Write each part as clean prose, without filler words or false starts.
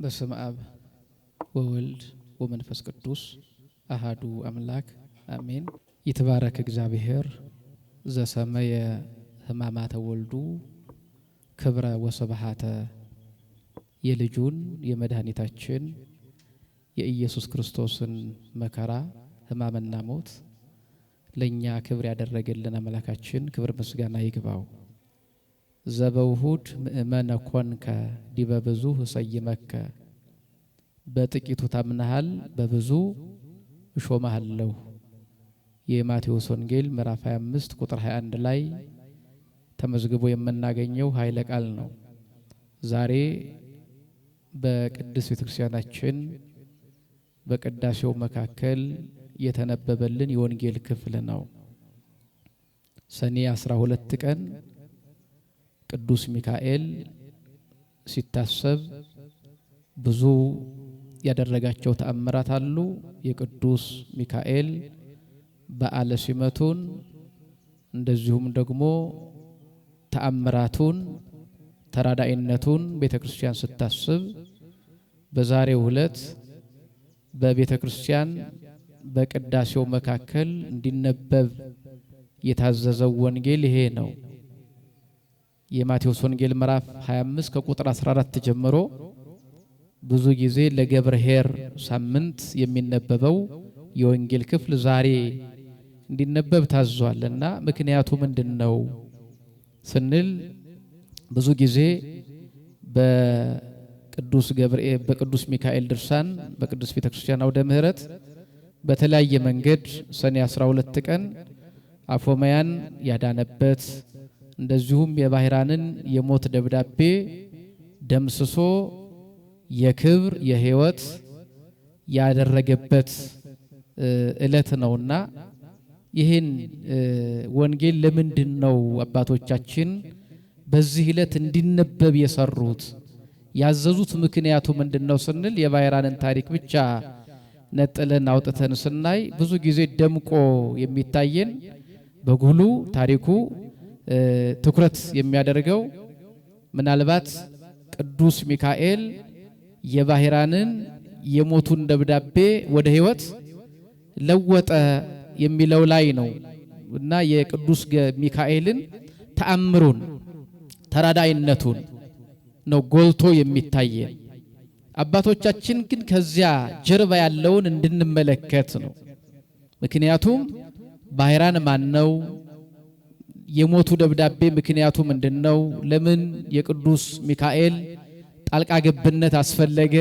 በስመ አብ ወወልድ ወመንፈስ ቅዱስ አሃዱ አምላክ አሜን። ይትባረክ እግዚአብሔር ዘሰመየ ሕማማተ ወልዱ ክብረ ወስብሐተ የልጁን የመድኃኒታችን የኢየሱስ ክርስቶስን መከራ ሕማምና ሞት ለኛ ክብር ያደረገልን አምላካችን ክብር ምስጋና ይግባው። ዘበውሁድ ምእመነ ኮንከ ዲበ ብዙ እሰይመከ በጥቂቱ ታምነሃል በብዙ እሾምሃለሁ። የማቴዎስ ወንጌል ምዕራፍ 25 ቁጥር 21 ላይ ተመዝግቦ የምናገኘው ኃይለ ቃል ነው። ዛሬ በቅድስት ቤተክርስቲያናችን በቅዳሴው መካከል የተነበበልን የወንጌል ክፍል ነው። ሰኔ 12 ቀን ቅዱስ ሚካኤል ሲታሰብ ብዙ ያደረጋቸው ተአምራት አሉ። የቅዱስ ሚካኤል በዓለ ሲመቱን እንደዚሁም ደግሞ ተአምራቱን ተራዳኢነቱን ቤተክርስቲያን ስታስብ በዛሬው ዕለት በቤተክርስቲያን በቅዳሴው መካከል እንዲነበብ የታዘዘው ወንጌል ይሄ ነው። የማቴዎስ ወንጌል ምዕራፍ 25 ከቁጥር 14 ጀምሮ ብዙ ጊዜ ለገብርኄር ሳምንት የሚነበበው የወንጌል ክፍል ዛሬ እንዲነበብ ታዟልና ምክንያቱ ምንድነው ስንል ብዙ ጊዜ በቅዱስ ገብርኤል በቅዱስ ሚካኤል ድርሳን በቅዱስ ቤተክርስቲያን አውደ ምሕረት በተለያየ መንገድ ሰኔ 12 ቀን አፎመያን ያዳነበት እንደዚሁም የባህራንን የሞት ደብዳቤ ደምስሶ የክብር የሕይወት ያደረገበት ዕለት ነውና ይህን ወንጌል ለምንድነው አባቶቻችን በዚህ ዕለት እንዲነበብ የሰሩት ያዘዙት ምክንያቱ ምንድነው ስንል የባህራንን ታሪክ ብቻ ነጥለን አውጥተን ስናይ ብዙ ጊዜ ደምቆ የሚታየን በጉሉ ታሪኩ ትኩረት የሚያደርገው ምናልባት ቅዱስ ሚካኤል የባህራንን የሞቱን ደብዳቤ ወደ ሕይወት ለወጠ የሚለው ላይ ነው እና የቅዱስ ሚካኤልን ተአምሩን ተራዳኢነቱን ነው ጎልቶ የሚታየን። አባቶቻችን ግን ከዚያ ጀርባ ያለውን እንድንመለከት ነው። ምክንያቱም ባህራን ማን ነው? የሞቱ ደብዳቤ ምክንያቱ ምንድነው? ለምን የቅዱስ ሚካኤል ጣልቃ ገብነት አስፈለገ?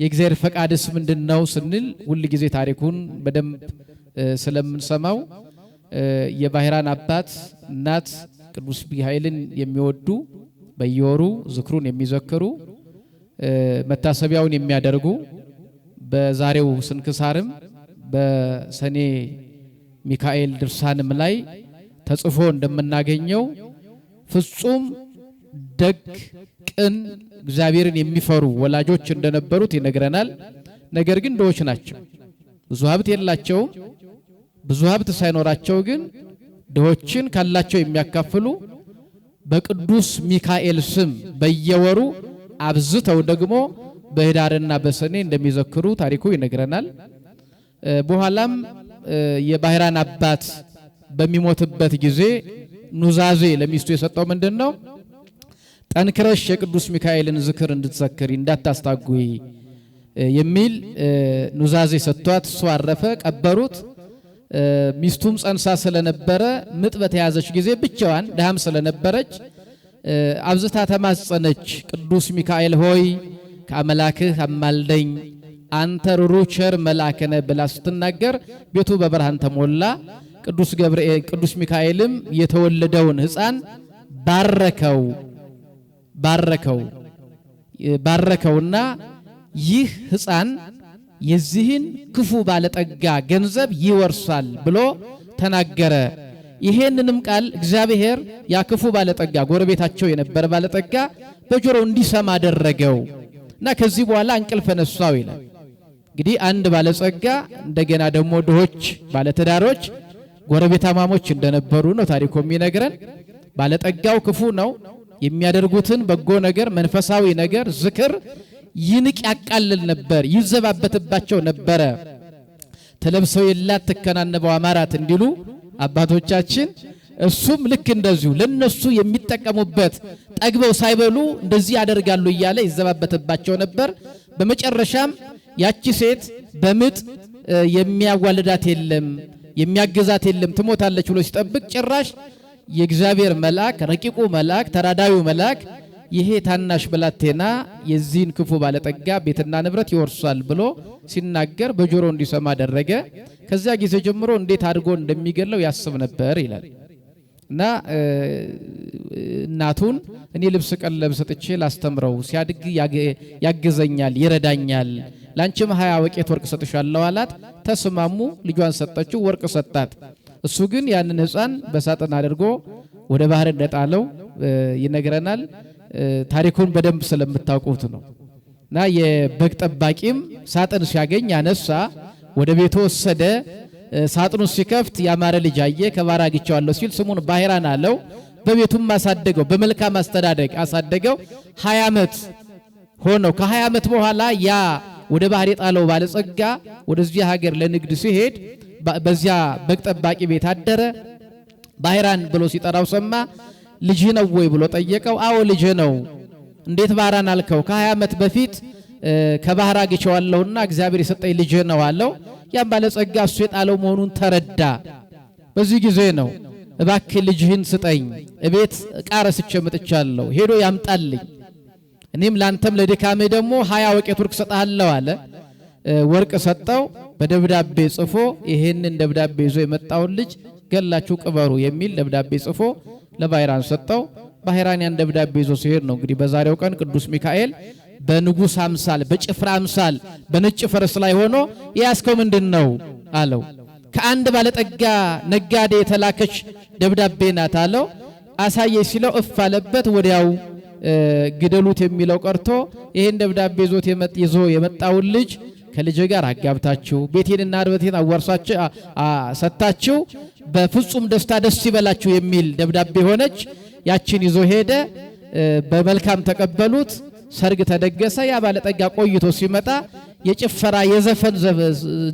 የእግዚአብሔር ፈቃድስ ምንድነው ስንል ሁሉ ጊዜ ታሪኩን በደንብ ስለምንሰማው የባህራን አባት እናት ቅዱስ ሚካኤልን የሚወዱ በየወሩ ዝክሩን የሚዘክሩ መታሰቢያውን የሚያደርጉ በዛሬው ስንክሳርም በሰኔ ሚካኤል ድርሳንም ላይ ተጽፎ እንደምናገኘው ፍጹም ደግ ቅን እግዚአብሔርን የሚፈሩ ወላጆች እንደነበሩት ይነግረናል። ነገር ግን ድሆች ናቸው። ብዙ ሀብት የላቸውም። ብዙ ሀብት ሳይኖራቸው ግን ድሆችን ካላቸው የሚያካፍሉ በቅዱስ ሚካኤል ስም በየወሩ አብዝተው ደግሞ በህዳርና በሰኔ እንደሚዘክሩ ታሪኩ ይነግረናል። በኋላም የባህራን አባት በሚሞትበት ጊዜ ኑዛዜ ለሚስቱ የሰጠው ምንድነው? ጠንክረሽ የቅዱስ ሚካኤልን ዝክር እንድትዘክሪ እንዳታስታጉይ የሚል ኑዛዜ ሰጥቷት እሱ አረፈ። ቀበሩት። ሚስቱም ጸንሳ ስለነበረ ምጥ በተያዘች ጊዜ ብቻዋን ደሃም ስለነበረች አብዝታ ተማጸነች። ቅዱስ ሚካኤል ሆይ ከአምላክህ አማልደኝ አንተ ሩሩ ቸር መልአክ ነህ ብላ ስትናገር ቤቱ በብርሃን ተሞላ። ቅዱስ ሚካኤልም የተወለደውን ሕፃን ባረከውና ይህ ሕፃን የዚህን ክፉ ባለጠጋ ገንዘብ ይወርሳል ብሎ ተናገረ። ይሄንንም ቃል እግዚአብሔር ያ ክፉ ባለጠጋ ጎረቤታቸው የነበረ ባለጠጋ በጆሮው እንዲሰማ አደረገው እና ከዚህ በኋላ እንቅልፍ ነሳው ይላል። እንግዲህ አንድ ባለጸጋ እንደገና ደግሞ ድሆች ባለትዳሮች ጎረቤታማሞች እንደነበሩ ነው ታሪኩ የሚነግረን። ባለጠጋው ክፉ ነው። የሚያደርጉትን በጎ ነገር መንፈሳዊ ነገር ዝክር ይንቅ ያቃልል ነበር፣ ይዘባበትባቸው ነበረ። ተለብሰው የላት ተከናነበው አማራት እንዲሉ አባቶቻችን እሱም ልክ እንደዚሁ ለነሱ የሚጠቀሙበት ጠግበው ሳይበሉ እንደዚህ ያደርጋሉ እያለ ይዘባበትባቸው ነበር። በመጨረሻም ያቺ ሴት በምጥ የሚያዋልዳት የለም የሚያገዛት የለም ትሞታለች ብሎ ሲጠብቅ ጭራሽ የእግዚአብሔር መልአክ ረቂቁ መልአክ ተራዳዊው መልአክ ይሄ ታናሽ ብላቴና የዚህን ክፉ ባለጠጋ ቤትና ንብረት ይወርሳል ብሎ ሲናገር በጆሮ እንዲሰማ አደረገ። ከዚያ ጊዜ ጀምሮ እንዴት አድርጎ እንደሚገለው ያስብ ነበር ይላል። እና እናቱን እኔ ልብስ ቀለብ ሰጥቼ ላስተምረው ሲያድግ ያግዘኛል ይረዳኛል፣ ላንቺም 20 ወቄት ወርቅ ሰጥሻለሁ አላት። ተስማሙ። ልጇን ሰጠችው፣ ወርቅ ሰጣት። እሱ ግን ያንን ሕፃን በሳጥን አድርጎ ወደ ባህር እንደጣለው ይነግረናል። ታሪኩን በደንብ ስለምታውቁት ነው። እና የበግ ጠባቂም ሳጥን ሲያገኝ ያነሳ ወደ ቤቱ ወሰደ። ሳጥኑ ሲከፍት ያማረ ልጅ አየ። ከባህር አግኝቼዋለሁ ሲል ስሙን ባህራን አለው። በቤቱም አሳደገው፣ በመልካም አስተዳደግ አሳደገው። 20 ዓመት ሆነው። ከ20 ዓመት በኋላ ያ ወደ ባህር የጣለው ባለጸጋ ወደዚህ ሀገር ለንግድ ሲሄድ በዚያ በግ ጠባቂ ቤት አደረ። ባህራን ብሎ ሲጠራው ሰማ። ልጅ ነው ወይ ብሎ ጠየቀው። አዎ ልጅ ነው። እንዴት ባህራን አልከው? ከ20 ዓመት በፊት ከባህር አግኝቼዋለሁና እግዚአብሔር የሰጠኝ ልጅ ነው አለው። ያም ባለጸጋ እሱ የጣለው መሆኑን ተረዳ። በዚህ ጊዜ ነው እባክህ ልጅህን ስጠኝ፣ እቤት ዕቃ ረስቼ መጥቻለሁ፣ ሄዶ ያምጣልኝ፣ እኔም ላንተም ለድካምህ ደግሞ 20 ወቄት ወርቅ ሰጣለሁ አለ። ወርቅ ሰጠው። በደብዳቤ ጽፎ ይሄንን ደብዳቤ ይዞ የመጣውን ልጅ ገላችሁ ቅበሩ የሚል ደብዳቤ ጽፎ ለባህራን ሰጠው። ባህራን ያን ደብዳቤ ይዞ ሲሄድ ነው እንግዲህ በዛሬው ቀን ቅዱስ ሚካኤል በንጉስ አምሳል በጭፍራ አምሳል በነጭ ፈረስ ላይ ሆኖ ያስከው ምንድነው አለው። ከአንድ ባለጠጋ ነጋዴ የተላከች ደብዳቤ ናት አለው። አሳየ ሲለው እፍ አለበት። ወዲያው ግደሉት የሚለው ቀርቶ ይሄን ደብዳቤ ይዞ የመጣውን ልጅ ከልጅ ጋር አጋብታችሁ ቤቴንና ንብረቴን አዋርሳችሁ ሰጣችሁ በፍጹም ደስታ ደስ ይበላችሁ የሚል ደብዳቤ ሆነች። ያችን ይዞ ሄደ። በመልካም ተቀበሉት። ሰርግ ተደገሰ። ያ ባለጠጋ ቆይቶ ሲመጣ የጭፈራ የዘፈን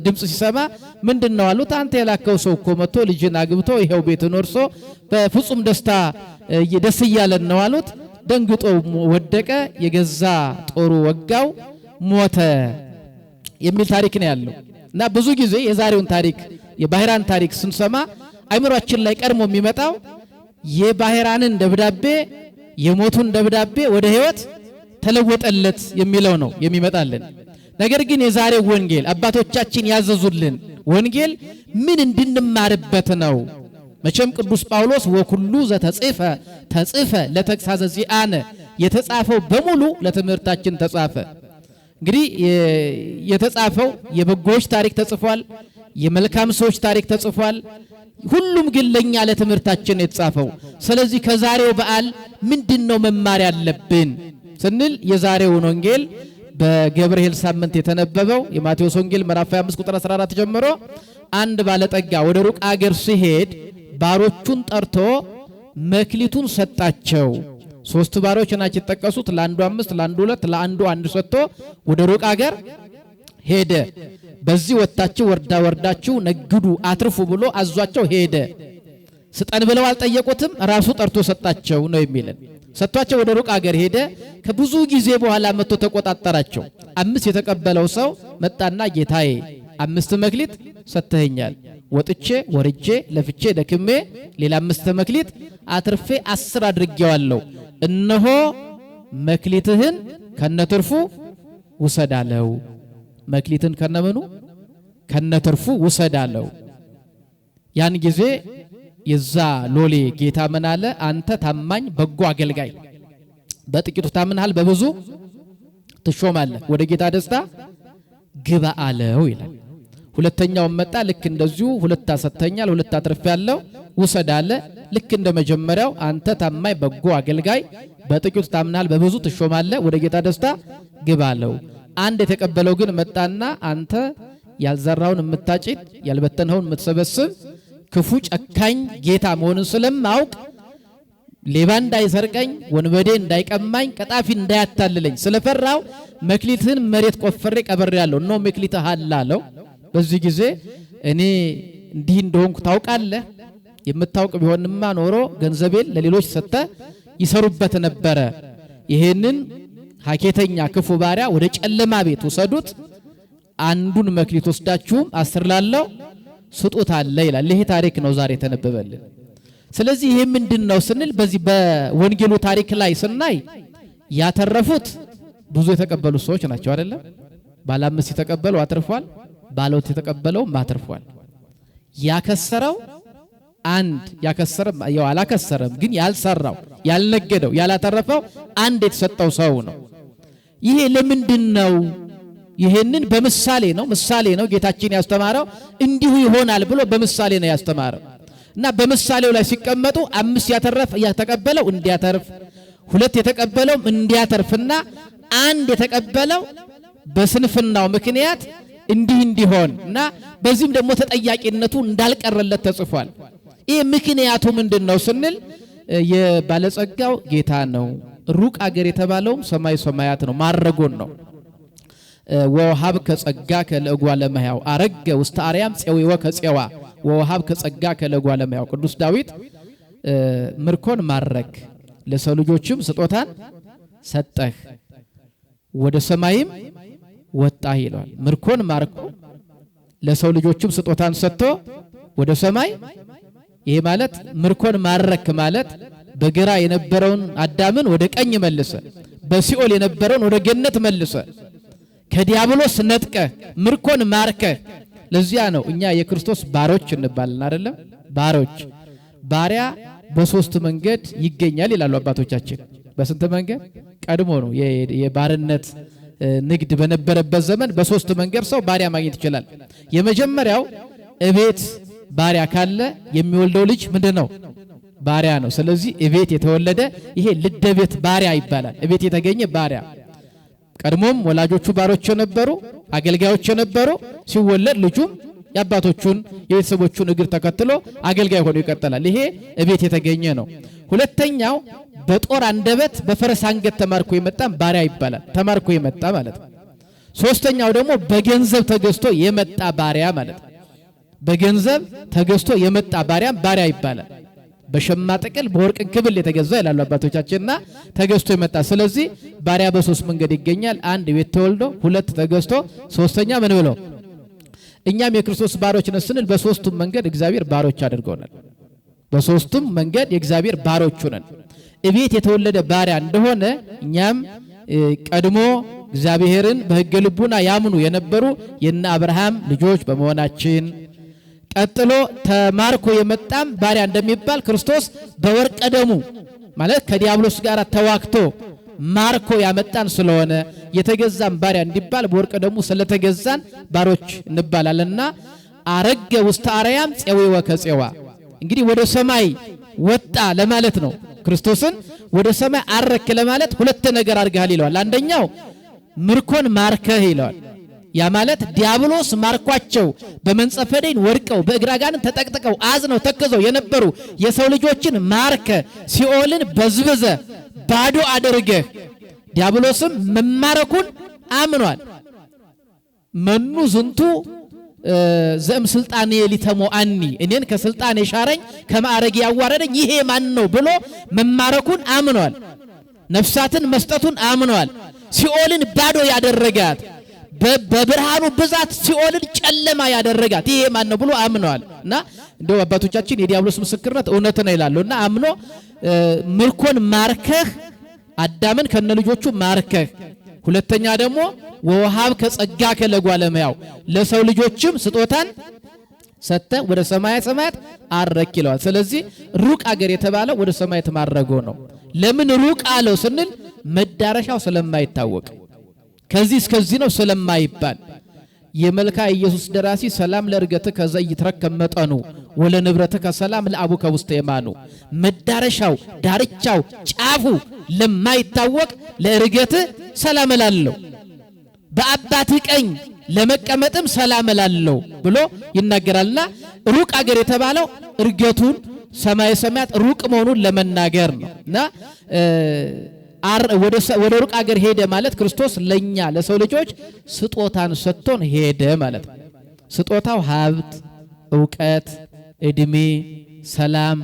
ድምጽ ሲሰማ ምንድነው አሉት። አንተ የላከው ሰው እኮ መጥቶ ልጅን አግብቶ ይሄው ቤቱን ወርሶ በፍጹም ደስታ ደስ እያለን ነው አሉት። ደንግጦ ወደቀ። የገዛ ጦሩ ወጋው፣ ሞተ የሚል ታሪክ ነው ያለው። እና ብዙ ጊዜ የዛሬውን ታሪክ የባህራን ታሪክ ስንሰማ አይምሮአችን ላይ ቀድሞ የሚመጣው የባህራንን ደብዳቤ የሞቱን ደብዳቤ ወደ ሕይወት ተለወጠለት የሚለው ነው የሚመጣልን። ነገር ግን የዛሬው ወንጌል አባቶቻችን ያዘዙልን ወንጌል ምን እንድንማርበት ነው? መቼም ቅዱስ ጳውሎስ ወኩሉ ዘተጽፈ ተጽፈ ለተግሳጸ ዚአነ የተጻፈው በሙሉ ለትምህርታችን ተጻፈ። እንግዲህ የተጻፈው የበጎዎች ታሪክ ተጽፏል፣ የመልካም ሰዎች ታሪክ ተጽፏል። ሁሉም ግን ለኛ ለትምህርታችን የተጻፈው። ስለዚህ ከዛሬው በዓል ምንድነው መማር ያለብን ስንል የዛሬውን ወንጌል በገብርኤል ሳምንት የተነበበው የማቴዎስ ወንጌል ምዕራፍ 25 ቁጥር 14 ጀምሮ አንድ ባለጠጋ ወደ ሩቅ አገር ሲሄድ ባሮቹን ጠርቶ መክሊቱን ሰጣቸው። 3 ባሮች ናቸው የተጠቀሱት። ለአንዱ 5 ለአንዱ 2 ለአንዱ 1 ሰጥቶ ወደ ሩቅ አገር ሄደ። በዚህ ወጣችሁ ወርዳችሁ ነግዱ አትርፉ ብሎ አዟቸው ሄደ። ስጠን ብለው አልጠየቁትም፣ ራሱ ጠርቶ ሰጣቸው ነው የሚልን። ሰጥቷቸው ወደ ሩቅ አገር ሄደ። ከብዙ ጊዜ በኋላ መጥቶ ተቆጣጠራቸው። 5 የተቀበለው ሰው መጣና ጌታዬ 5 መክሊት ሰጥተኸኛል፣ ወጥቼ ወርጄ ለፍቼ ደክሜ ሌላ 5 መክሊት አትርፌ 10 አድርጌዋለሁ። እነሆ መክሊትህን ከነትርፉ ውሰዳለው። መክሊትን ከነምኑ ከነትርፉ ውሰዳለው። ያን ጊዜ የዛ ሎሌ ጌታ ምን አለ? አንተ ታማኝ በጎ አገልጋይ፣ በጥቂቱ ታምናል፣ በብዙ ትሾማለህ፣ ወደ ጌታ ደስታ ግባ አለው ይላል። ሁለተኛው መጣ። ልክ እንደዚሁ 2 ሰጥተኛል፣ 2 አትርፌያለሁ፣ ውሰድ አለ። ልክ እንደ መጀመሪያው አንተ ታማኝ በጎ አገልጋይ፣ በጥቂቱ ታምናል፣ በብዙ ትሾማለህ፣ ወደ ጌታ ደስታ ግባ አለው። አንድ የተቀበለው ግን መጣና አንተ ያልዘራውን የምታጭድ ያልበተንኸውን የምትሰበስብ ክፉ ጨካኝ ጌታ መሆኑን ስለማውቅ ሌባ እንዳይሰርቀኝ፣ ወንበዴ እንዳይቀማኝ፣ ቀጣፊ እንዳያታልለኝ ስለፈራው መክሊትህን መሬት ቆፍሬ ቀብሬያለሁ። እነሆ መክሊትህ አለ አለው። በዚህ ጊዜ እኔ እንዲህ እንደሆንኩ ታውቃለህ? የምታውቅ ቢሆንማ ኖሮ ገንዘቤን ለሌሎች ሰጥተ ይሰሩበት ነበረ። ይሄንን ሀኬተኛ ክፉ ባሪያ ወደ ጨለማ ቤት ወሰዱት፣ አንዱን መክሊት ወስዳችሁም 10 ላለው ስጡት አለ ይላል። ይሄ ታሪክ ነው ዛሬ ተነበበልን። ስለዚህ ይሄ ምንድነው ስንል በዚህ በወንጌሉ ታሪክ ላይ ስናይ ያተረፉት ብዙ የተቀበሉ ሰዎች ናቸው አይደለም? ባለ 5 የተቀበለው አትርፏል፣ ባለ 2 የተቀበለው አትርፏል። ያከሰረው አንድ ያከሰረም ያው አላከሰረም፣ ግን ያልሰራው ያልነገደው ያላተረፈው አንድ የተሰጠው ሰው ነው። ይሄ ለምንድነው? ይሄንን በምሳሌ ነው ጌታችን ያስተማረው። እንዲሁ ይሆናል ብሎ በምሳሌ ነው ያስተማረው እና በምሳሌው ላይ ሲቀመጡ 5 የተቀበለው እንዲያተርፍ፣ 2 የተቀበለው እንዲያተርፍና አንድ የተቀበለው በስንፍናው ምክንያት እንዲሆን እና በዚህም ደግሞ ተጠያቂነቱ እንዳልቀረለት ተጽፏል። ይሄ ምክንያቱ ምንድነው ስንል የባለጸጋው ጌታ ነው። ሩቅ አገር የተባለው ሰማይ ሰማያት ነው፣ ማረጎን ነው። ወውሃብ ከጸጋ ከለጓ ለመያው አረገ ውስተ አርያም ጼዊወ ከጼዋ ወውሃብ ከጸጋ ከለጓ ለመያው። ቅዱስ ዳዊት ምርኮን ማረክ ለሰው ልጆችም ስጦታን ሰጠህ ወደ ሰማይም ወጣህ ይላል። ምርኮን ማርኮ ለሰው ልጆችም ስጦታን ሰጥቶ ወደ ሰማይ። ይሄ ማለት ምርኮን ማረክ ማለት በግራ የነበረውን አዳምን ወደ ቀኝ መልሰ፣ በሲኦል የነበረውን ወደ ገነት መልሰ፣ ከዲያብሎስ ነጥቀ ምርኮን ማርከ። ለዚያ ነው እኛ የክርስቶስ ባሮች እንባልና አይደለም? ባሮች ባሪያ በ3 መንገድ ይገኛል ይላሉ አባቶቻችን። በስንት መንገድ? ቀድሞ ነው የባርነት ንግድ በነበረበት ዘመን በ3 መንገድ ሰው ባሪያ ማግኘት ይችላል። የመጀመሪያው እቤት ባሪያ ካለ የሚወልደው ልጅ ምንድነው? ባሪያ ነው። ስለዚህ እቤት የተወለደ ይሄ ልደቤት ባሪያ ይባላል። እቤት የተገኘ ባሪያ። ቀድሞም ወላጆቹ ባሮች ነበሩ፣ አገልጋዮች ነበሩ። ሲወለድ ልጁም የአባቶቹን የቤተሰቦቹን እግር ተከትሎ አገልጋይ ሆኖ ይቀጥላል። ይሄ እቤት የተገኘ ነው። ሁለተኛው በጦር አንደበት በፈረስ አንገት ተማርኮ የመጣም ባሪያ ይባላል። ተማርኮ የመጣ ማለት ነው። ሶስተኛው ደግሞ በገንዘብ ተገዝቶ የመጣ ባሪያ ማለት ነው። በገንዘብ ተገዝቶ የመጣ ባሪያም ባሪያ ይባላል። በሸማ ጥቅል በወርቅ ክብል የተገዛ ይላሉ አባቶቻችንና ተገዝቶ የመጣ። ስለዚህ ባሪያ በ3 መንገድ ይገኛል። 1 ቤት ተወልዶ፣ 2 ተገዝቶ፣ 3ኛ ምን ብሎ። እኛም የክርስቶስ ባሮች ነን ስንል በ3ቱም መንገድ እግዚአብሔር ባሮች አድርጎናል። በ3ቱም መንገድ የእግዚአብሔር ባሮች ነን። እቤት የተወለደ ባሪያ እንደሆነ እኛም ቀድሞ እግዚአብሔርን በሕገ ልቡና ያምኑ የነበሩ የነ አብርሃም ልጆች በመሆናችን፣ ቀጥሎ ተማርኮ የመጣም ባሪያ እንደሚባል ክርስቶስ በወርቀ ደሙ ማለት ከዲያብሎስ ጋር ተዋክቶ ማርኮ ያመጣን ስለሆነ የተገዛን ባሪያ እንዲባል በወርቀ ደሙ ስለተገዛን ባሮች እንባላለንና አረገ ውስተ አርያም ጼዊወ ከጼዋ። እንግዲህ ወደ ሰማይ ወጣ ለማለት ነው። ክርስቶስን ወደ ሰማይ አረክ ለማለት 2 ነገር አድርገሃል ይለዋል። አንደኛው ምርኮን ማርከህ ይለዋል። ያ ማለት ዲያብሎስ ማርኳቸው በመንጸፈ ደይን ወድቀው በእግራጋን ተጠቅጥቀው አዝነው ተከዘው የነበሩ የሰው ልጆችን ማርከ ሲኦልን በዝብዘ ባዶ አድርገህ ዲያብሎስም መማረኩን አምኗል። መኑ ዝንቱ ዘም ስልጣኔ ሊተሞ አኒ እኔን ከስልጣኔ ሻረኝ ከማዕረግ ያዋረደኝ ይሄ ማን ነው ብሎ መማረኩን አምኗል። ነፍሳትን መስጠቱን አምኗል። ሲኦልን ባዶ ያደረጋት በብርሃኑ ብዛት ሲኦልን ጨለማ ያደረጋት ይሄ ማን ነው ብሎ አምኗል። እና እንደው አባቶቻችን የዲያብሎስ ምስክርነት እውነት ነው ይላሉና አምኖ ምርኮን ማርከህ አዳምን ከነልጆቹ ማርከህ፣ ሁለተኛ ደግሞ ወውሃብ ከጸጋ ከለጓለመያው ለሰው ልጆችም ስጦታን ሰጠ ወደ ሰማይ ሰማያት አረክ ይለዋል። ስለዚህ ሩቅ አገር የተባለው ወደ ሰማይ ተማረጎ ነው። ለምን ሩቅ አለው ስንል መዳረሻው ስለማይታወቅ ከዚህ እስከዚህ ነው ስለማይባል። የመልካ ኢየሱስ ደራሲ ሰላም ለርገትከ ዘይትረከብ መጠኑ ወለ ንብረትከ ሰላም ለአቡከ ውስተ የማኑ። መዳረሻው ዳርቻው ጫፉ ለማይታወቅ ለርገት ሰላም እላለሁ፣ በአባትህ ቀኝ ለመቀመጥም ሰላም እላለሁ ብሎ ይናገራልና ሩቅ አገር የተባለው እርገቱን ሰማይ ሰማያት ሩቅ መሆኑን ለመናገር ነውና ወደ ሩቅ አገር ሄደ ማለት ክርስቶስ ለኛ ለሰው ልጆች ስጦታን ሰጥቶን ሄደ ማለት ነው። ስጦታው ሀብት፣ ዕውቀት፣ እድሜ፣ ሰላም፣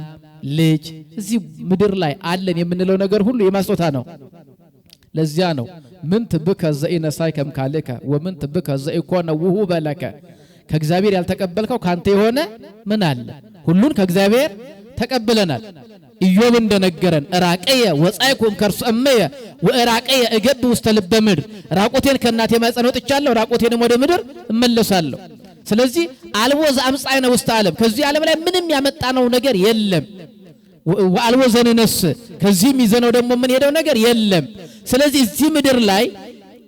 ልጅ እዚህ ምድር ላይ አለን የምንለው ነገር ሁሉ የማስጦታ ነው። ለዚያ ነው ምን ትብከ ዘኢነሳይ ከምካለከ ወምን ትብከ ዘኢኮነ ውሁበ ለከ ከእግዚአብሔር ያልተቀበልከው ካንተ የሆነ ምን አለ? ሁሉን ከእግዚአብሔር ተቀብለናል። ኢዮብ እንደነገረን ራቀየ ወጻይኩም ከርሱ እመየ ወራቀየ እገብ ውስተ ልበ ምድር ራቆቴን ከእናቴ ማኅፀን ወጥቻለሁ ራቆቴንም ወደ ምድር እመለሳለሁ። ስለዚህ አልቦ ዘአምጻእነ ውስተ ዓለም ከዚህ ዓለም ላይ ምንም ያመጣነው ነገር የለም። ወአልቦ ዘንነስ ከዚህ ይዘነው ደግሞ ምን ሄደው ነገር የለም። ስለዚህ እዚህ ምድር ላይ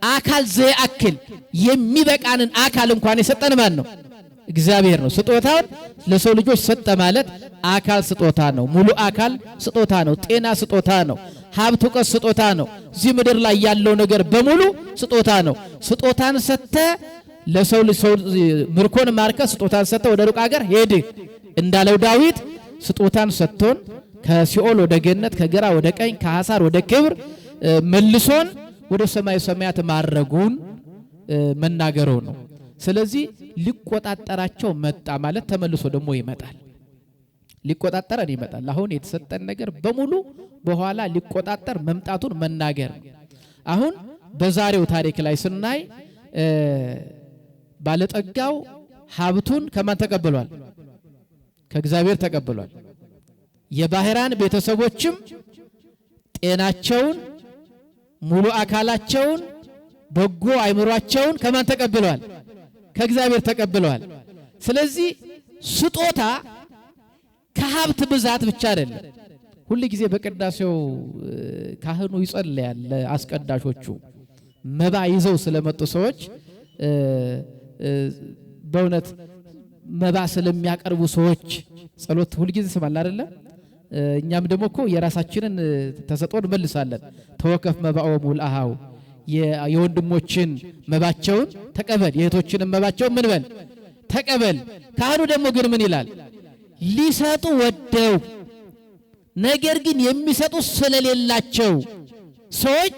አካል ዘያክል የሚበቃንን አካል እንኳን የሰጠን ማን ነው? እግዚአብሔር ነው። ስጦታውን ለሰው ልጆች ሰጠ ማለት አካል ስጦታ ነው። ሙሉ አካል ስጦታ ነው። ጤና ስጦታ ነው። ሀብት ዕውቀት ስጦታ ነው። እዚህ ምድር ላይ ያለው ነገር በሙሉ ስጦታ ነው። ስጦታን ሰጠ ለሰው ልጅ ምርኮን ማርከ ስጦታን ሰጠ ወደ ሩቅ አገር ሄድ እንዳለው ዳዊት ስጦታን ሰጥቶን ከሲኦል ወደ ገነት ከግራ ወደ ቀኝ ከሐሳር ወደ ክብር መልሶን ወደ ሰማይ ሰማያት ማረጉን መናገሩ ነው። ስለዚህ ሊቆጣጠራቸው መጣ ማለት ተመልሶ ደግሞ ይመጣል። ሊቆጣጠረን ይመጣል። አሁን የተሰጠን ነገር በሙሉ በኋላ ሊቆጣጠር መምጣቱን መናገር ነው። አሁን በዛሬው ታሪክ ላይ ስናይ ባለጠጋው ሀብቱን ከማን ተቀብሏል? ከእግዚአብሔር ተቀብሏል። የባህራን ቤተሰቦችም ጤናቸውን፣ ሙሉ አካላቸውን፣ በጎ አይምሯቸውን ከማን ተቀብለዋል? ከእግዚአብሔር ተቀብለዋል። ስለዚህ ስጦታ ከሀብት ብዛት ብቻ አይደለም። ሁሉ ጊዜ በቅዳሴው ካህኑ ይጸልያል። አስቀዳሾቹ መባ ይዘው ስለመጡ ሰዎች በእውነት መባ ስለሚያቀርቡ ሰዎች ጸሎት ሁሉ ጊዜ ስማል አይደለ? እኛም ደግሞ እኮ የራሳችንን ተሰጥኦን መልሳለን። ተወከፍ መባኦም ወልአሃው የወንድሞችን መባቸውን ተቀበል፣ የእህቶችን መባቸውን ምን በል ተቀበል። ካህኑ ደግሞ ግን ምን ይላል? ሊሰጡ ወደው ነገር ግን የሚሰጡ ስለሌላቸው ሰዎች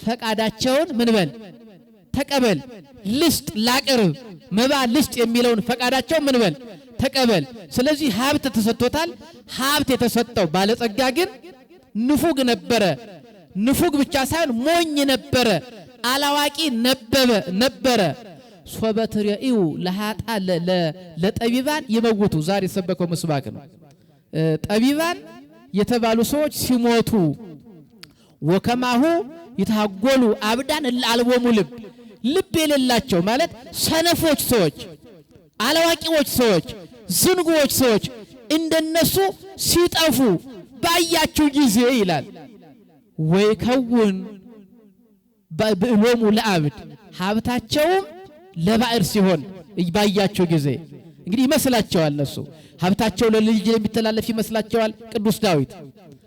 ፈቃዳቸውን ምን በል ተቀበል። ልስጥ ላቅርብ መባ ልስጥ የሚለውን ፈቃዳቸው ምን በል ተቀበል። ስለዚህ ሀብት ተሰጥቶታል። ሀብት የተሰጠው ባለጸጋ ግን ንፉግ ነበረ። ንፉግ ብቻ ሳይሆን ሞኝ ነበረ፣ አላዋቂ ነበረ። ሶበትሪኡ ለሃጣ ለጠቢባን ይመውቱ ዛሬ የሰበከው ምስባክ ነው። ጠቢባን የተባሉ ሰዎች ሲሞቱ ወከማሁ ይታጎሉ አብዳን ለአልቦሙ ልብ የሌላቸው ማለት ሰነፎች ሰዎች፣ አላዋቂዎች ሰዎች፣ ዝንጉዎች ሰዎች እንደነሱ ሲጠፉ ባያችሁ ጊዜ ይላል ወይ ከውን በብሎሙ ለአብድ ሀብታቸውም ለባዕር ሲሆን ባያችሁ ጊዜ እንግዲህ ይመስላቸዋል። እነሱ ሀብታቸው ለልጅ የሚተላለፍ ይመስላቸዋል። ቅዱስ ዳዊት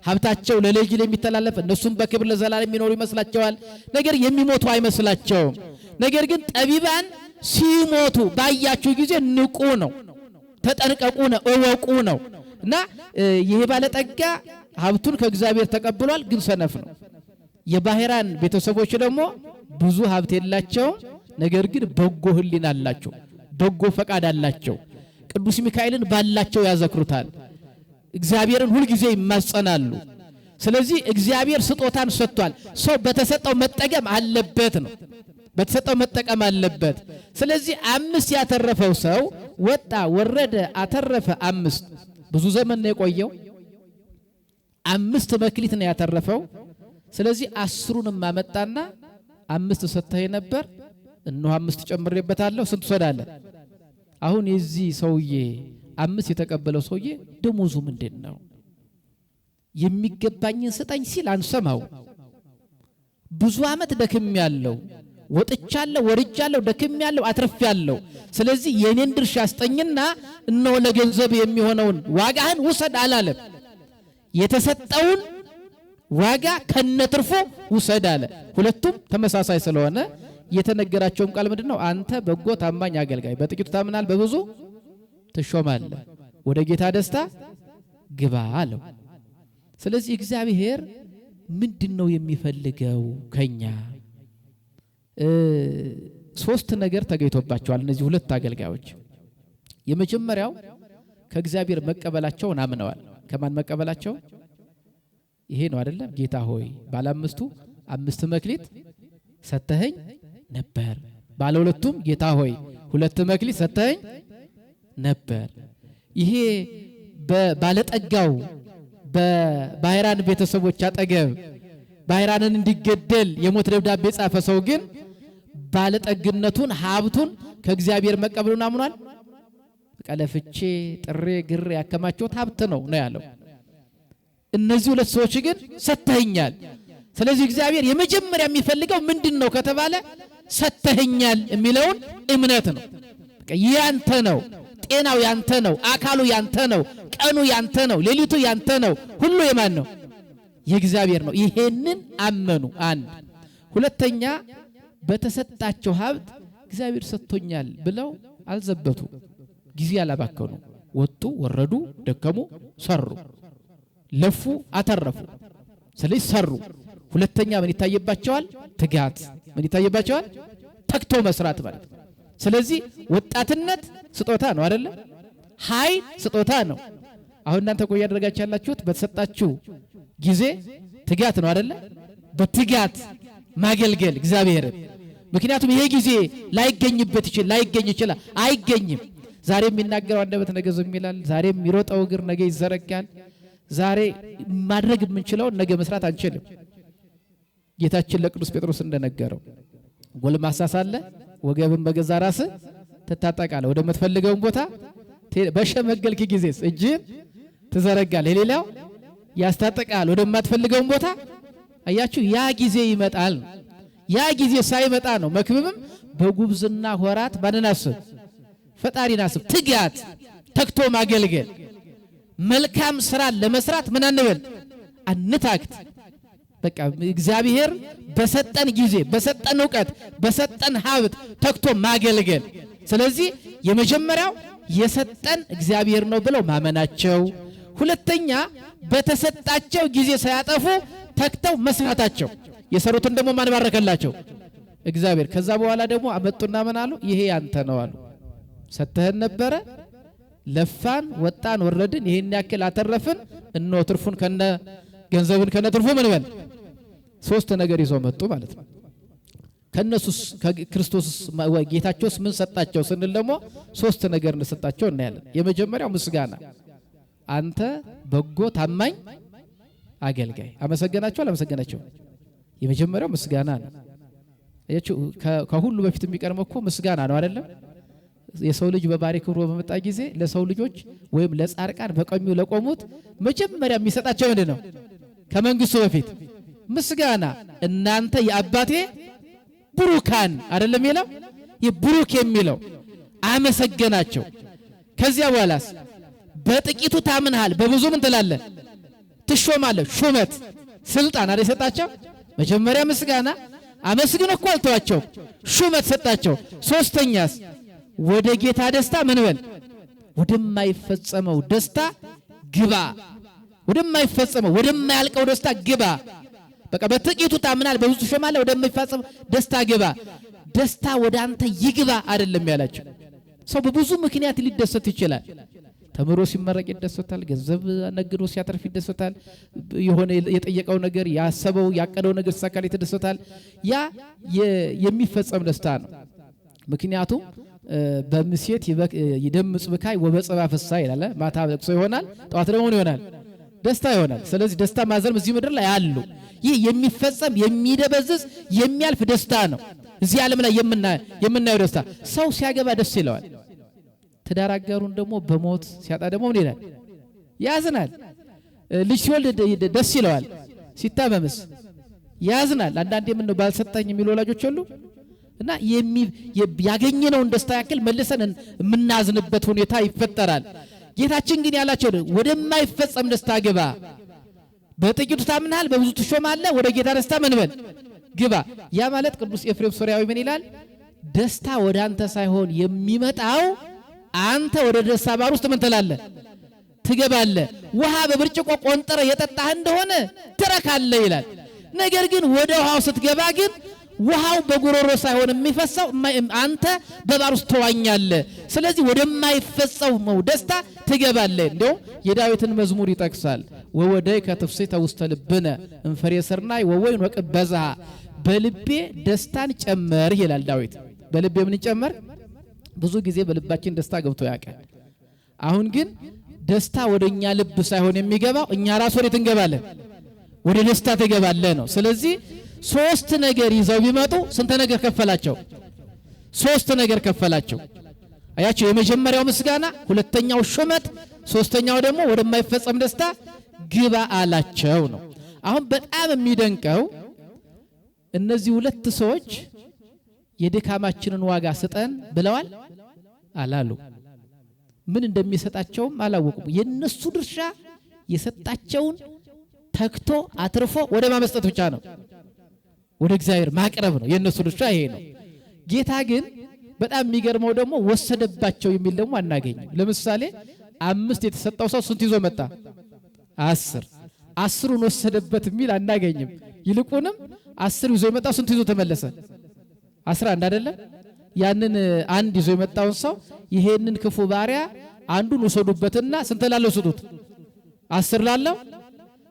ሀብታቸው ለልጅ የሚተላለፍ እነሱም በክብር ለዘላለም የሚኖሩ ይመስላቸዋል። ነገር የሚሞቱ አይመስላቸውም። ነገር ግን ጠቢባን ሲሞቱ ባያችሁ ጊዜ ንቁ ነው፣ ተጠንቀቁ ነው፣ እወቁ ነው። እና ይሄ ባለጠጋ ሀብቱን ከእግዚአብሔር ተቀብሏል፣ ግን ሰነፍ ነው። የባህራን ቤተሰቦች ደግሞ ብዙ ሀብት የላቸውም፣ ነገር ግን በጎ ሕሊና አላቸው፣ በጎ ፈቃድ አላቸው። ቅዱስ ሚካኤልን ባላቸው ያዘክሩታል፣ እግዚአብሔርን ሁል ጊዜ ይማጸናሉ። ስለዚህ እግዚአብሔር ስጦታን ሰጥቷል። ሰው በተሰጠው መጠቀም አለበት ነው፣ በተሰጠው መጠቀም አለበት። ስለዚህ 5 ያተረፈው ሰው ወጣ ወረደ አተረፈ 5። ብዙ ዘመን ነው የቆየው። 5 መክሊት ነው ያተረፈው። ስለዚህ 10ሩንም አመጣና 5 ሰጥተህ ነበር እነሆ 5 ጨምሬበታለሁ። ስንት ወዳለ? አሁን የዚህ ሰውዬ 5 የተቀበለው ሰውዬ ደሞዙ ምንድነው? የሚገባኝን ስጠኝ ሲል አንሰማው። ብዙ አመት ደክሜያለሁ፣ ወጥቻለሁ፣ ወርጃለሁ፣ ደክሜያለሁ፣ አትርፌያለሁ። ስለዚህ የኔን ድርሻ አስጠኝና እነሆ ለገንዘብ የሚሆነውን ዋጋህን ውሰድ አላለም። የተሰጠውን ዋጋ ከነትርፎ ውሰድ አለ። ሁለቱም ተመሳሳይ ስለሆነ የተነገራቸውም ቃል ምንድነው? አንተ በጎ ታማኝ አገልጋይ፣ በጥቂቱ ታምናል፣ በብዙ ትሾማለህ፣ ወደ ጌታ ደስታ ግባ አለው። ስለዚህ እግዚአብሔር ምንድነው የሚፈልገው ከኛ? ሶስት ነገር ተገይቶባቸዋል እነዚህ ሁለት አገልጋዮች። የመጀመሪያው ከእግዚአብሔር መቀበላቸውን አምነዋል። ከማን መቀበላቸው? ይሄ ነው አይደለም? ጌታ ሆይ ባለ አምስቱ 5 መክሊት ሰተኸኝ ነበር፣ ባለ ሁለቱም ጌታ ሆይ 2 መክሊት ሰተኸኝ ነበር። ይሄ በባለጠጋው በባይራን ቤተሰቦች አጠገብ ባይራንን እንዲገደል የሞት ደብዳቤ ጻፈ ሰው ግን ባለጠግነቱን ሀብቱን ከእግዚአብሔር መቀበሉን አምኗል። ቀለፍቼ ጥሬ ግሬ ያከማቸውት ሀብት ነው ያለው። እነዚህ ሁለት ሰዎች ግን ሰተኸኛል። ስለዚህ እግዚአብሔር የመጀመሪያ የሚፈልገው ምንድነው ከተባለ ሰተኸኛል የሚለውን እምነት ነው። በቃ ያንተ ነው፣ ጤናው ያንተ ነው፣ አካሉ ያንተ ነው፣ ቀኑ ያንተ ነው፣ ሌሊቱ ያንተ ነው፣ ሁሉ የማን ነው? የእግዚአብሔር ነው። ይሄንን አመኑ። አንድ ሁለተኛ በተሰጣቸው ሀብት እግዚአብሔር ሰጥቶኛል ብለው አልዘበቱ፣ ጊዜ አላባከኑ። ወጡ፣ ወረዱ፣ ደከሙ፣ ሰሩ፣ ለፉ፣ አተረፉ። ስለዚህ ሰሩ። ሁለተኛ ምን ይታየባቸዋል? ትጋት። ምን ይታየባቸዋል? ተግቶ መስራት ማለት። ስለዚህ ወጣትነት ስጦታ ነው አይደለ? ኃይል ስጦታ ነው። አሁን እናንተ ቆይ ያደረጋችሁ ያላችሁት በተሰጣችሁ ጊዜ ትጋት ነው አይደለ? በትጋት ማገልገል እግዚአብሔርን። ምክንያቱም ይሄ ጊዜ ላይገኝ ይችላል፣ አይገኝም። ዛሬ የሚናገረው አንደበት ነገ ዝም ይላል። ዛሬ የሚሮጠው እግር ነገ ይዘረጋል። ዛሬ ማድረግ የምንችለውን ነገ መስራት አንችልም። ጌታችን ለቅዱስ ጴጥሮስ እንደነገረው ጎልማሳ ሳለ ወገብን በገዛ ራስ ትታጠቃለህ፣ ወደምትፈልገውን ቦታ በሸመገልክ ጊዜስ እጅን ትዘረጋለህ፣ ሌላው ያስታጠቃል ወደማትፈልገውን ቦታ። አያችሁ፣ ያ ጊዜ ይመጣል። ያ ጊዜ ሳይመጣ ነው መክብብም በጉብዝና ወራት ባንናስብ ፈጣሪን አስብ። ትጋት፣ ተግቶ ማገልገል፣ መልካም ስራ ለመስራት ምን አንበል አንታክት። በቃ እግዚአብሔር በሰጠን ጊዜ፣ በሰጠን ዕውቀት፣ በሰጠን ሀብት ተግቶ ማገልገል። ስለዚህ የመጀመሪያው የሰጠን እግዚአብሔር ነው ብለው ማመናቸው፣ ሁለተኛ በተሰጣቸው ጊዜ ሳያጠፉ ተግተው መስራታቸው። የሰሩትን ደግሞ ማን ባረከላቸው? እግዚአብሔር። ከዛ በኋላ ደግሞ አመጡና ምን አሉ? ይሄ ያንተ ነው አሉ። ሰተህን ነበረ፣ ለፋን፣ ወጣን፣ ወረድን፣ ይሄን ያክል አተረፍን፣ እነሆ ትርፉን ከነ ገንዘብን ከነ ትርፉ ምን በል። ሶስት ነገር ይዘው መጡ ማለት ነው። ከነሱስ ከክርስቶስ ጌታቸውስ ምን ሰጣቸው ስንል ደግሞ ሶስት ነገር እንደሰጣቸው እናያለን። የመጀመሪያው ምስጋና። አንተ በጎ ታማኝ አገልጋይ። አመሰገናቸው አላመሰገናቸው? የመጀመሪያው ምስጋና ነው። አያችሁ፣ ከሁሉ በፊት የሚቀርመው እኮ ምስጋና ነው አይደለም? የሰው ልጅ በባሪ ክብሮ በመጣ ጊዜ ለሰው ልጆች ወይም ለጻድቃን በቀኙ ለቆሙት መጀመሪያ የሚሰጣቸው ምንድን ነው? ከመንግስቱ በፊት ምስጋና። እናንተ የአባቴ ብሩካን አይደለም የሚለው? የብሩክ የሚለው አመሰገናቸው። ከዚያ በኋላስ በጥቂቱ ታምንሃል በብዙ ምን ትላለህ? ትሾማለህ። ሹመት፣ ስልጣን አይደል የሰጣቸው? መጀመሪያ ምስጋና። አመስግኖ እኮ አልተዋቸው፣ ሹመት ሰጣቸው። ሶስተኛስ ወደ ጌታ ደስታ ምን በል፣ ወደማይፈጸመው ደስታ ግባ። ወደማይፈጸመው ወደማያልቀው ደስታ ግባ። በቃ በጥቂቱ ታምናል በብዙ ትሾማለህ፣ ወደማይፈጸመው ደስታ ግባ። ደስታ ወደ አንተ ይግባ አይደለም ያላቸው። ሰው በብዙ ምክንያት ሊደሰት ይችላል። ተምሮ ሲመረቅ ይደሰታል። ገንዘብ ነግዶ ሲያተርፍ ይደሰታል። የሆነ የጠየቀው ነገር ያሰበው ያቀደው ነገር ሲሳካል ይደሰታል። ያ የሚፈጸም ደስታ ነው። ምክንያቱም በምሴት ይደምጽ ብካይ ወበጽባ ፍሳ ይላል። ማታ ለቅሶ ይሆናል፣ ጠዋት ደግሞ ይሆናል ደስታ ይሆናል። ስለዚህ ደስታ ማዘርም እዚህ ምድር ላይ አሉ። ይህ የሚፈጸም የሚደበዝዝ የሚያልፍ ደስታ ነው። እዚህ ዓለም ላይ የምናየው ደስታ። ሰው ሲያገባ ደስ ይለዋል። ትዳር አጋሩን ደግሞ በሞት ሲያጣ ደግሞ ምን ይላል? ያዝናል። ልጅ ሲወልድ ደስ ይለዋል። ሲታመምስ ያዝናል። አንዳንዴ ምን ነው ባልሰጠኝ የሚሉ ወላጆች አሉ። እና ያገኘነውን ደስታ ያክል መልሰን የምናዝንበት ሁኔታ ይፈጠራል። ጌታችን ግን ያላቸው ወደማይፈጸም ደስታ ግባ። በጥቂቱ ታምናል በብዙ ትሾማለህ፣ ወደ ጌታ ደስታ ምን በል ግባ። ያ ማለት ቅዱስ ኤፍሬም ሶርያዊ ምን ይላል? ደስታ ወደ አንተ ሳይሆን የሚመጣው አንተ ወደ ደስታ ባር ውስጥ ምን ትላለህ? ትገባለህ። ውሃ በብርጭቆ ቆንጥረ የጠጣህ እንደሆነ ትረካለህ ይላል። ነገር ግን ወደ ውሃው ስትገባ ግን ውሃው በጉሮሮ ሳይሆን የሚፈሰው አንተ በባህር ውስጥ ተዋኛለህ። ስለዚህ ወደማይፈጸመው ደስታ ትገባለህ። እንደው የዳዊትን መዝሙር ይጠቅሳል። ወወደይ ከትፍስሕተ ውስተ ልብነ እንፈሬ ሰርናይ ወወይን ወቅበዛ፣ በልቤ ደስታን ጨመር ይላል ዳዊት። በልቤ ምን ጨመር? ብዙ ጊዜ በልባችን ደስታ ገብቶ ያውቃል። አሁን ግን ደስታ ወደኛ ልብ ሳይሆን የሚገባው እኛ ራስ ወዴት እንገባለን? ወደ ደስታ ትገባለህ ነው። ስለዚህ ሶስት ነገር ይዘው ቢመጡ ስንት ነገር ከፈላቸው? ሶስት ነገር ከፈላቸው። አያቸው። የመጀመሪያው ምስጋና፣ ሁለተኛው ሹመት፣ ሶስተኛው ደግሞ ወደማይፈጸም ደስታ ግባ አላቸው ነው። አሁን በጣም የሚደንቀው እነዚህ ሁለት ሰዎች የድካማችንን ዋጋ ስጠን ብለዋል አላሉ። ምን እንደሚሰጣቸውም አላወቁም። የነሱ ድርሻ የሰጣቸውን ተክቶ አትርፎ ወደ ማመስጠት ብቻ ነው፣ ወደ እግዚአብሔር ማቅረብ ነው። የነሱ ድርሻ ይሄ ነው። ጌታ ግን በጣም የሚገርመው ደግሞ ወሰደባቸው የሚል ደግሞ አናገኝም። ለምሳሌ 5 የተሰጠው ሰው ስንት ይዞ መጣ? 10። 10ን ወሰደበት የሚል አናገኝም። ይልቁንም 10 ይዞ የመጣው ስንት ይዞ ተመለሰ? 11 አይደለም? ያንን አንድ ይዞ የመጣውን ሰው ይሄንን ክፉ ባሪያ አንዱን ወሰዱበትና ስንት ላለው ስጡት? 10 ላለው።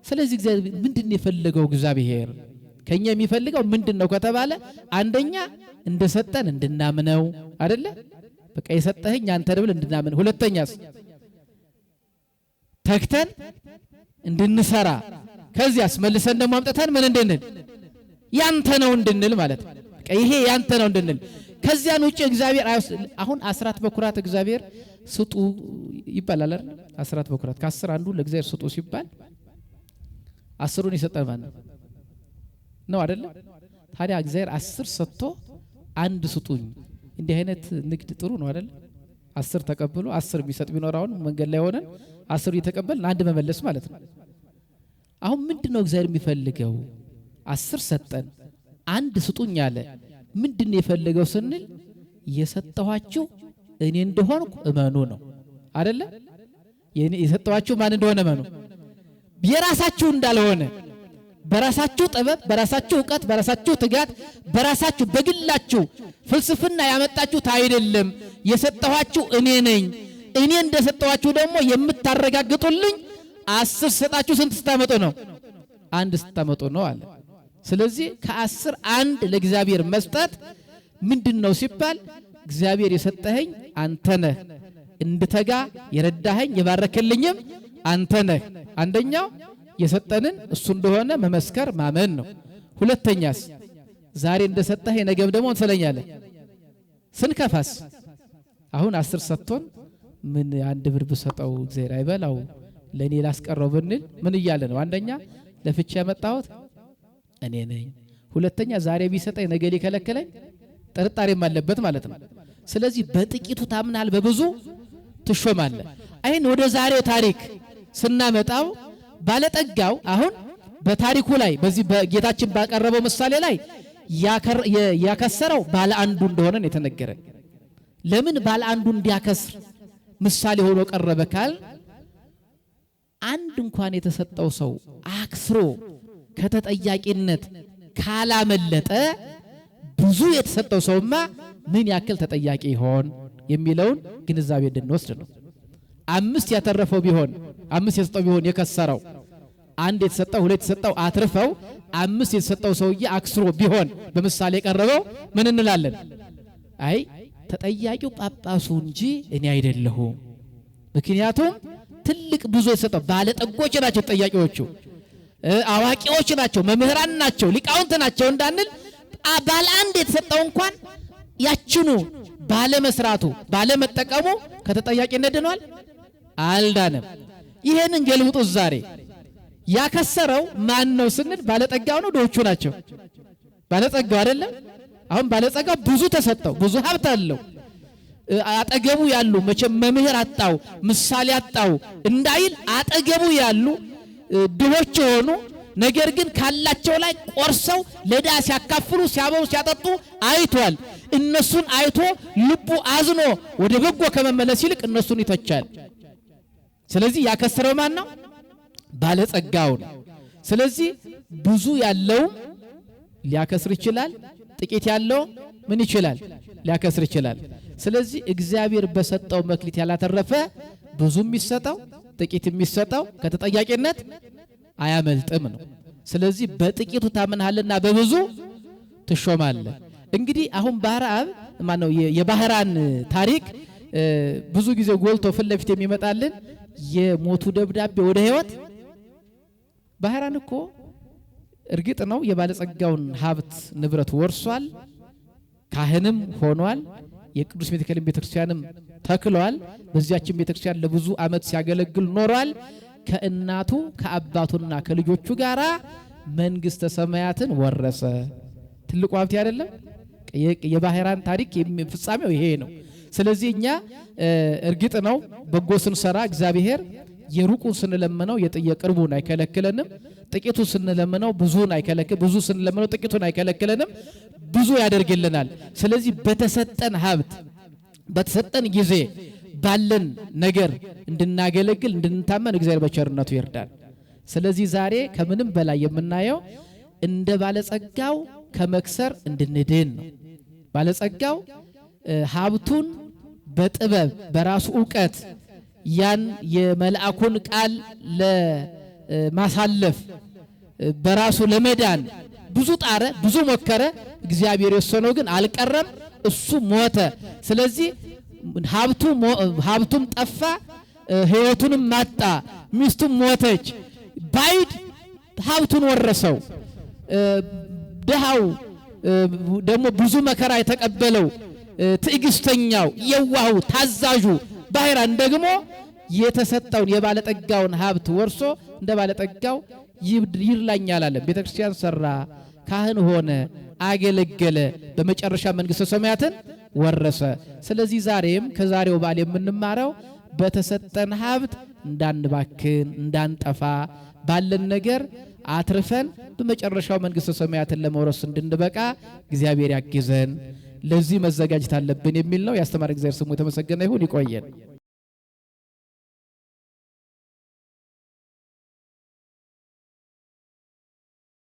ስለዚህ እግዚአብሔር ምንድነው የፈለገው? እግዚአብሔር ከኛ የሚፈልገው ምንድነው ከተባለ አንደኛ እንደሰጠን እንድናምነው አይደለ? በቃ የሰጠኸኝ አንተ ደብል እንድናምን። ሁለተኛስ ተክተን እንድንሰራ፣ ከዚያስ መልሰን ደግሞ አምጥተን ምን እንድንል? ያንተ ነው እንድንል ማለት ነው። በቃ ይሄ ያንተ ነው እንድንል። ከዚያን ውጪ እግዚአብሔር አሁን አስራት በኩራት እግዚአብሔር ስጡ ይባላል አይደል? አስራት በኩራት ከ10 አንዱ ለእግዚአብሔር ስጡ ሲባል 10ን ይሰጣል ማለት ነው አይደል? ታዲያ እግዚአብሔር 10 ሰጥቶ አንድ ስጡኝ፣ እንዲህ አይነት ንግድ ጥሩ ነው አይደል? 10 ተቀብሎ 10 የሚሰጥ ቢኖራውን መንገድ ላይ ሆነን 10 እየተቀበልን አንድ መመለስ ማለት ነው። አሁን ምንድነው እግዚአብሔር የሚፈልገው? 10 ሰጠን አንድ ስጡኝ አለ። ምንድነው የፈለገው ስንል የሰጠኋችሁ እኔ እንደሆንኩ እመኑ ነው አይደለ? የሰጠኋችሁ ማን እንደሆነ እመኑ። የራሳችሁ እንዳልሆነ በራሳችሁ ጥበብ፣ በራሳችሁ ዕውቀት፣ በራሳችሁ ትጋት፣ በራሳችሁ በግላችሁ ፍልስፍና ያመጣችሁት አይደለም። የሰጠኋችሁ እኔ ነኝ። እኔ እንደሰጠኋችሁ ደግሞ የምታረጋግጡልኝ 10 ሰጣችሁ ስንት ስታመጡ ነው? አንድ ስታመጡ ነው አለ። ስለዚህ ከ10 አንድ ለእግዚአብሔር መስጠት ምንድነው ሲባል እግዚአብሔር የሰጠኸኝ አንተ ነህ፣ እንድተጋ የረዳኸኝ የባረከልኝም አንተ ነህ። አንደኛው የሰጠንን እሱ እንደሆነ መመስከር ማመን ነው። ሁለተኛስ ዛሬ እንደሰጠኸኝ ነገም ደግሞ እንሰለኛለን ስንከፋስ። አሁን 10 ሰጥቶን ምን አንድ ብር ብሰጠው እግዚአብሔር አይበላው ለኔ ላስቀረው ብንል ምን እያለ ነው? አንደኛ ለፍቼ ያመጣሁት እኔ ነኝ። ሁለተኛ ዛሬ ቢሰጠኝ ነገ ሊከለክለኝ ጥርጣሬም አለበት ማለት ነው። ስለዚህ በጥቂቱ ታምናል፣ በብዙ ትሾማለህ። አይን ወደ ዛሬው ታሪክ ስናመጣው ባለጠጋው አሁን በታሪኩ ላይ በዚህ በጌታችን ባቀረበው ምሳሌ ላይ ያከሰረው ባለ አንዱ እንደሆነ ነው የተነገረ። ለምን ባለ አንዱ እንዲያከስር ምሳሌ ሆኖ ቀረበ ካል አንድ እንኳን የተሰጠው ሰው አክስሮ ከተጠያቂነት ካላመለጠ ብዙ የተሰጠው ሰውማ ምን ያክል ተጠያቂ ይሆን የሚለውን ግንዛቤ እንድንወስድ ነው። 5 ያተረፈው ቢሆን 5 የተሰጠው ቢሆን የከሰረው፣ አንድ የተሰጠው 2 የተሰጠው አትርፈው 5 የተሰጠው ሰውዬ አክስሮ ቢሆን በምሳሌ ቀረበው ምን እንላለን? አይ ተጠያቂው ጳጳሱ እንጂ እኔ አይደለሁም። ምክንያቱም ትልቅ ብዙ የተሰጠው ባለጠጎች ናቸው ተጠያቂዎቹ፣ አዋቂዎች ናቸው፣ መምህራን ናቸው፣ ሊቃውንት ናቸው እንዳንል ባለ አንድ የተሰጠው እንኳን ያችኑ ባለመስራቱ ባለመጠቀሙ ከተጠያቂነት ድኗል? አልዳነም። ይሄንን ገልብጡ። ዛሬ ያከሰረው ማን ነው ስንል ባለጠጋው ነው ድሆቹ ናቸው? ባለጠጋው አይደለም። አሁን ባለጠጋው ብዙ ተሰጠው፣ ብዙ ሀብት አለው። አጠገቡ ያሉ መቼም መምህር አጣው ምሳሌ አጣው እንዳይል አጠገቡ ያሉ ድሆች የሆኑ ነገር ግን ካላቸው ላይ ቆርሰው ለዳ ሲያካፍሉ ሲያበሩ ሲያጠጡ አይቷል። እነሱን አይቶ ልቡ አዝኖ ወደ በጎ ከመመለስ ይልቅ እነሱን ይተቻል። ስለዚህ ያከሰረው ማን ነው? ባለጸጋው ነው። ስለዚህ ብዙ ያለው ሊያከስር ይችላል፣ ጥቂት ያለው ምን ይችላል? ሊያከስር ይችላል። ስለዚህ እግዚአብሔር በሰጠው መክሊት ያላተረፈ ብዙ የሚሰጠው ጥቂት የሚሰጠው ከተጠያቂነት አያመልጥም ነው። ስለዚህ በጥቂቱ ታምናልና በብዙ ትሾማለህ። እንግዲህ አሁን ባህራብ ማነው የባህራን ታሪክ ብዙ ጊዜ ጎልቶ ፊት ለፊት የሚመጣልን የሞቱ ደብዳቤ ወደ ሕይወት። ባህራን እኮ እርግጥ ነው የባለጸጋውን ሀብት ንብረት ወርሷል፣ ካህንም ሆኗል፣ የቅዱስ ሚካኤል ቤተክርስቲያንም ተክሏል። በዚያችን ቤተክርስቲያን ለብዙ ዓመት ሲያገለግል ኖሯል። ከእናቱ ከአባቱና ከልጆቹ ጋራ መንግስተ ሰማያትን ወረሰ። ትልቁ ሀብት አይደለም? የባህራን ታሪክ ፍጻሜው ይሄ ነው። ስለዚህ እኛ እርግጥ ነው በጎ ስንሰራ እግዚአብሔር የሩቁን ስንለምነው የቅርቡን አይከለክለንም። ጥቂቱ ስንለምነው ብዙን አይከለክል፣ ብዙ ስንለምነው ጥቂቱን አይከለክለንም፣ ብዙ ያደርግልናል። ስለዚህ በተሰጠን ሀብት በተሰጠን ጊዜ ባለን ነገር እንድናገለግል እንድንታመን እግዚአብሔር በቸርነቱ ይርዳል። ስለዚህ ዛሬ ከምንም በላይ የምናየው እንደ ባለጸጋው ከመክሰር እንድንድን ነው። ባለጸጋው ሀብቱን በጥበብ በራሱ ዕውቀት ያን የመልአኩን ቃል ለማሳለፍ በራሱ ለመዳን ብዙ ጣረ፣ ብዙ ሞከረ። እግዚአብሔር የወሰነው ግን አልቀረም፣ እሱ ሞተ። ስለዚህ ሀብቱም ጠፋ፣ ሕይወቱንም ማጣ፣ ሚስቱም ሞተች። ባይድ ሀብቱን ወረሰው። ድሃው ደግሞ ብዙ መከራ የተቀበለው ትዕግስተኛው፣ የዋሁ፣ ታዛዡ ባህራን ደግሞ የተሰጠውን የባለጠጋውን ሀብት ወርሶ እንደ ባለጠጋው ይርላኛል አለ። ቤተክርስቲያን ሰራ፣ ካህን ሆነ፣ አገለገለ፣ በመጨረሻ መንግስተ ሰማያትን ወረሰ። ስለዚህ ዛሬም ከዛሬው በዓል የምንማረው በተሰጠን ሀብት እንዳንባክን፣ እንዳንጠፋ፣ ባለን ነገር አትርፈን በመጨረሻው መንግስተ ሰማያትን ለመውረስ እንድንበቃ እግዚአብሔር ያግዘን። ለዚህ መዘጋጀት አለብን የሚል ነው። ያስተማረ እግዚአብሔር ስሙ የተመሰገነ ይሁን። ይቆየን።